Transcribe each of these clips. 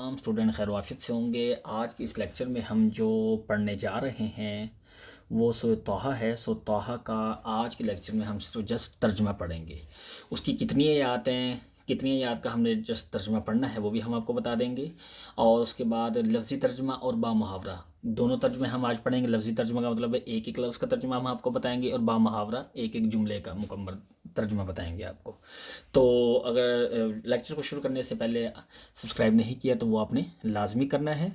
تمام اسٹوڈنٹ خیر وافیت سے ہوں گے۔ آج کے اس لیکچر میں ہم جو پڑھنے جا رہے ہیں وہ سورۃ طٰہٰ ہے۔ سورۃ طٰہٰ کا آج کے لیکچر میں ہم صرف جسٹ ترجمہ پڑھیں گے۔ اس کی کتنی آیات ہیں، کتنی آیات کا ہم نے جسٹ ترجمہ پڑھنا ہے وہ بھی ہم آپ کو بتا دیں گے، اور اس کے بعد لفظی ترجمہ اور با محاورہ دونوں ترجمے ہم آج پڑھیں گے۔ لفظی ترجمہ کا مطلب ہے ایک ایک لفظ کا ترجمہ ہم آپ کو بتائیں گے، اور با محاورہ ایک ایک جملے کا مکمل ترجمہ بتائیں گے آپ کو۔ تو اگر لیکچر کو شروع کرنے سے پہلے سبسکرائب نہیں کیا تو وہ آپ نے لازمی کرنا ہے،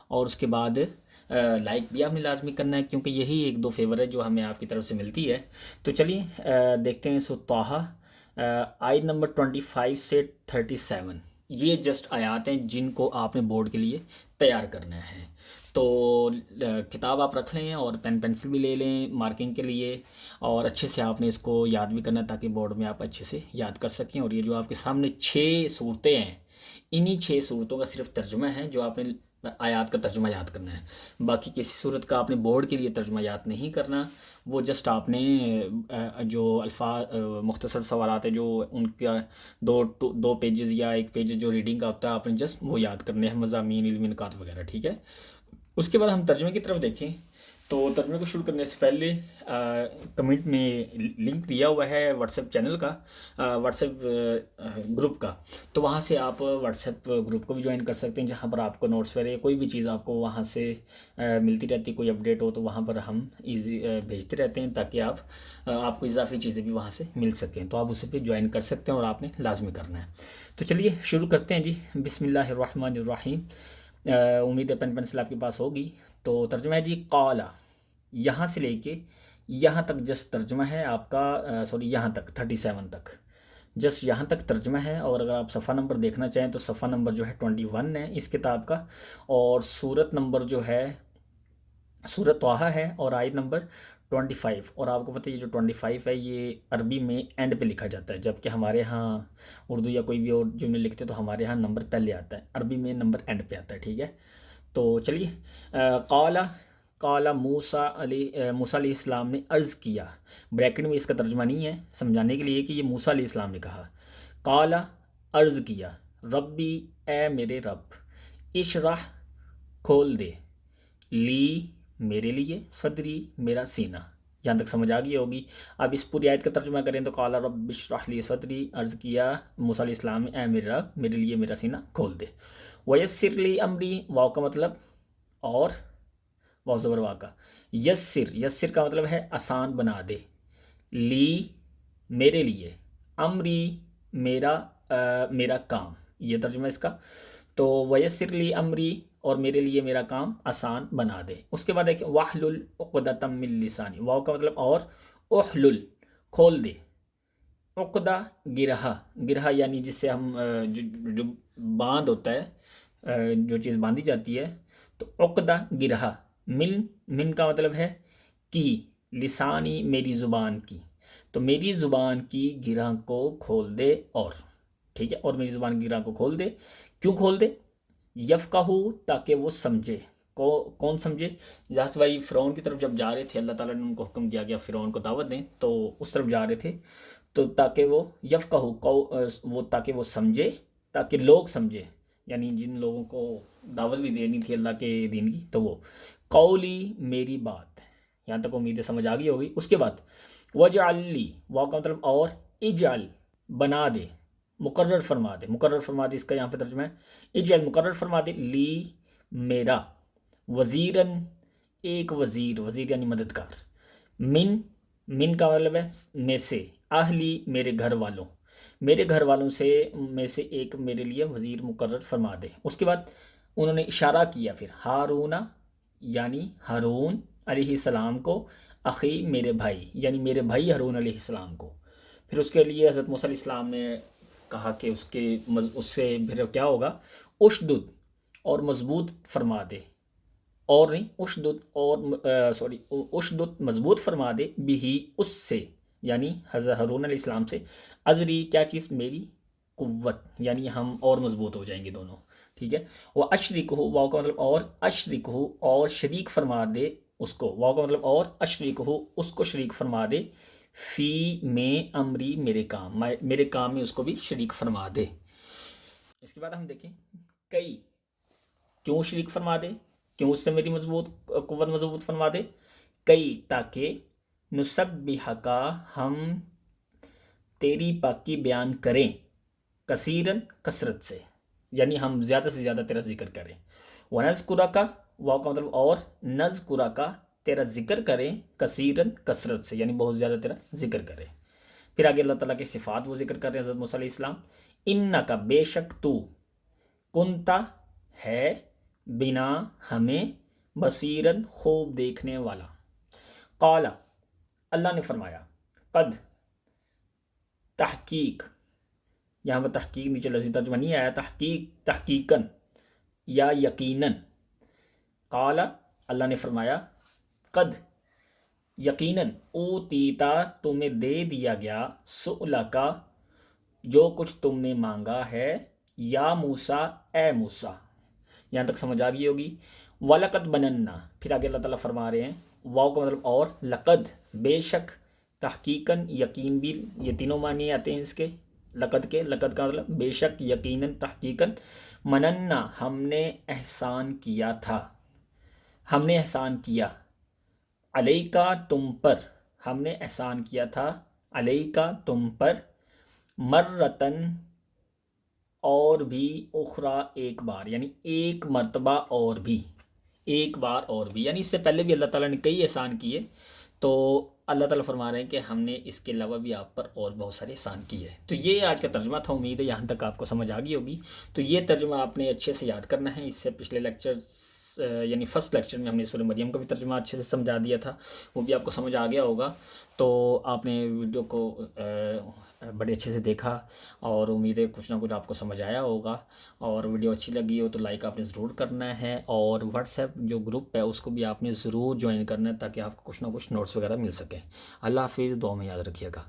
اور اس کے بعد لائک بھی آپ نے لازمی کرنا ہے، کیونکہ یہی ایک دو فیور ہے جو ہمیں آپ کی طرف سے ملتی ہے۔ تو چلیے دیکھتے ہیں سورۃ طٰہٰ آیت نمبر 25 سے 37۔ یہ جسٹ آیات ہیں جن کو آپ نے بورڈ کے لیے تیار کرنا ہے۔ تو کتاب آپ رکھ لیں اور پین پنسل بھی لے لیں مارکنگ کے لیے، اور اچھے سے آپ نے اس کو یاد بھی کرنا ہے تاکہ بورڈ میں آپ اچھے سے یاد کر سکیں۔ اور یہ جو آپ کے سامنے 6 صورتیں ہیں، انہی 6 صورتوں کا صرف ترجمہ ہے جو آپ نے آیات کا ترجمہ یاد کرنا ہے۔ باقی کسی صورت کا آپ نے بورڈ کے لیے ترجمہ یاد نہیں کرنا، وہ جسٹ آپ نے جو الفاظ مختصر سوالات ہیں جو ان کا دو پیجز یا ایک پیج جو ریڈنگ کا ہوتا ہے، آپ نے جسٹ وہ یاد کرنے ہیں، مضامین، علمی نکات وغیرہ، ٹھیک ہے۔ اس کے بعد ہم ترجمے کی طرف دیکھیں تو ترجمے کو شروع کرنے سے پہلے کمنٹ میں لنک دیا ہوا ہے واٹس ایپ چینل کا، واٹس ایپ گروپ کا، تو وہاں سے آپ واٹس ایپ گروپ کو بھی جوائن کر سکتے ہیں، جہاں پر آپ کو نوٹس وغیرہ کوئی بھی چیز آپ کو وہاں سے ملتی رہتی، کوئی اپڈیٹ ہو تو وہاں پر ہم ایزی بھیجتے رہتے ہیں تاکہ آپ کو اضافی چیزیں بھی وہاں سے مل سکیں، تو آپ اسے پہ جوائن کر سکتے ہیں اور آپ نے لازمی کرنا ہے۔ تو چلیے شروع کرتے ہیں جی۔ بسم اللہ الرحمن الرحیم۔ امید ہے پین پنسل آپ کے پاس ہوگی۔ تو ترجمہ ہے جی قال، یہاں سے لے کے یہاں تک جسٹ ترجمہ ہے آپ کا، یہاں تک 37 تک جسٹ یہاں تک ترجمہ ہے۔ اور اگر آپ صفحہ نمبر دیکھنا چاہیں تو صفحہ نمبر جو ہے 21 ہے اس کتاب کا، اور سورت نمبر جو ہے سورۃ طٰہٰ ہے، اور آیت نمبر 25۔ اور آپ کو پتہ ہے یہ جو 25 ہے یہ عربی میں اینڈ پہ لکھا جاتا ہے، جبکہ ہمارے ہاں اردو یا کوئی بھی اور جملے لکھتے تو ہمارے ہاں نمبر پہلے آتا ہے، عربی میں نمبر اینڈ پہ آتا ہے، ٹھیک ہے۔ تو چلیے قال موسیٰ علیہ السلام نے عرض کیا، بریکٹ میں اس کا ترجمہ نہیں ہے، سمجھانے کے لیے کہ یہ موسیٰ علیہ السلام نے کہا۔ قال عرض کیا، ربی اے میرے رب، اشرح کھول دے، لی میرے لیے، صدری میرا سینہ۔ یہاں تک سمجھ آ گئی ہوگی۔ اب اس پوری آیت کا ترجمہ کریں تو قال رب اشرح لی صدری، عرض کیا موسیٰ علیہ السلام نے، اے میرے رب میرے لیے میرا سینہ کھول دے۔ ویسر لی امری، واو کا مطلب اور، واو زبر وا کا، یسر کا مطلب ہے آسان بنا دے، لی میرے لیے، امری میرا کام، یہ ترجمہ اس کا۔ تو ویسر لی امری، اور میرے لیے میرا کام آسان بنا دے۔ اس کے بعد ہے کہ واحلل عقدۃ من لسانی، واو کا مطلب اور، احلل کھول دے، عقدہ گرہا یعنی جس سے ہم جو باندھ ہوتا ہے، جو چیز باندھی جاتی ہے، تو عقدہ گرہا، من کا مطلب ہے کی، لسانی میری زبان کی، تو میری زبان کی گرہ کو کھول دے، اور ٹھیک ہے، اور میری زبان کی گرہ کو کھول دے۔ کیوں کھول دے؟ یفقہو، تاکہ وہ سمجھے۔ کون سمجھے؟ جہاز بھائی فرعون کی طرف جب جا رہے تھے، اللہ تعالیٰ نے ان کو حکم دیا گیا فرعون کو دعوت دیں، تو اس طرف جا رہے تھے، تو تاکہ وہ یفقہو، تاکہ وہ سمجھے، تاکہ لوگ سمجھے، یعنی جن لوگوں کو دعوت بھی دینی تھی اللہ کے دین کی، تو وہ قولی میری بات۔ یہاں تک امید سمجھ آ گئی ہوگی۔ اس کے بعد وجعل لی، واو کا مطلب اور، اجعل بنا دے، مقرر فرما دے، اس کا یہاں پہ ترجمہ ہے اجعل مقرر فرما دے، لی میرا، وزیرن ایک وزیر یعنی مددگار، من کا مطلب ہے میں سے، اہلی میرے گھر والوں سے میں سے ایک میرے لیے وزیر مقرر فرما دے۔ اس کے بعد انہوں نے اشارہ کیا پھر ہارون یعنی ہارون علیہ السلام کو، اخی میرے بھائی یعنی میرے بھائی ہارون علیہ السلام کو۔ پھر اس کے لیے حضرت موسیٰ علیہ السلام نے کہا کہ اس سے پھر کیا ہوگا، اشدد اور مضبوط فرما دے، اور نہیں اشدد مضبوط فرما دے، بھی اس سے یعنی حضرت ہارون علیہ السلام سے، ازری کیا چیز، میری قوت، یعنی ہم اور مضبوط ہو جائیں گے دونوں، ٹھیک ہے۔ وہ اشرکہ، واو کا مطلب اور، اشرکہ اور شریک فرما دے اس کو، واو کا مطلب اور، اشرکہ اس کو شریک فرما دے، فی میں امری میرے کام میں اس کو بھی شریک فرما دے۔ اس کے بعد ہم دیکھیں کئی کیوں شریک فرما دے، کیوں اس سے میری قوت مضبوط فرما دے، کئی تاکہ نسبحک ہم تیری پاکی بیان کریں، کثیرن کثرت سے، یعنی ہم زیادہ سے زیادہ تیرا ذکر کریں، ونذکرک واو کا مطلب اور، نذکرک تیرا ذکر کریں، کثیرن کثرت سے، یعنی بہت زیادہ تیرا ذکر کریں۔ پھر آگے اللہ تعالیٰ کی صفات وہ ذکر کر رہے ہیں حضرت موسیٰ علیہ السلام، انکا بے شک تو، کنتا ہے بنا ہمیں، بصیرن خوب دیکھنے والا، قال اللہ نے فرمایا، قد تحقیق، یہاں پر تحقیق نیچے لفظی ترجمہ نہیں آیا، تحقیقاً یا یقیناً، قال اللہ نے فرمایا، قد یقیناً، اوتیتا تمہیں دے دیا گیا، سؤلکا جو کچھ تم نے مانگا ہے، یا موسیٰ اے موسیٰ، یہاں تک سمجھ آ گئی ہوگی۔ وَلَقَدْ بَنَنَّا، پھر آگے اللہ تعالیٰ فرما رہے ہیں، واو کا مطلب اور، لقد بے شک، تحقیقاً یقین بھی، یہ تینوں معنی آتے ہیں اس کے، لقد کا مطلب بے شک، یقیناً، تحقیقاً، مننا ہم نے احسان کیا تھا، ہم نے احسان کیا، علیکا تم پر، ہم نے احسان کیا تھا، علیکا تم پر، مرتن اور بھی، اخرى ایک بار، یعنی ایک مرتبہ اور بھی، ایک بار اور بھی، یعنی اس سے پہلے بھی اللہ تعالیٰ نے کئی احسان کیے، تو اللہ تعالیٰ فرما رہے ہیں کہ ہم نے اس کے علاوہ بھی آپ پر اور بہت سارے احسان کیے۔ تو یہ آج کا ترجمہ تھا، امید ہے یہاں تک آپ کو سمجھ آ گئی ہوگی۔ تو یہ ترجمہ آپ نے اچھے سے یاد کرنا ہے، اس سے پچھلے لیکچر یعنی فرسٹ لیکچر میں ہم نے سورہ مریم کا بھی ترجمہ اچھے سے سمجھا دیا تھا، وہ بھی آپ کو سمجھ آ گیا ہوگا۔ تو آپ نے ویڈیو کو بڑے اچھے سے دیکھا، اور امید ہے کچھ نہ کچھ آپ کو سمجھ آیا ہوگا، اور ویڈیو اچھی لگی ہو تو لائک آپ نے ضرور کرنا ہے، اور واٹس ایپ جو گروپ ہے اس کو بھی آپ نے ضرور جوائن کرنا ہے، تاکہ آپ کو کچھ نہ کچھ نوٹس وغیرہ مل سکیں۔ اللہ حافظ، دعا میں یاد رکھیے گا۔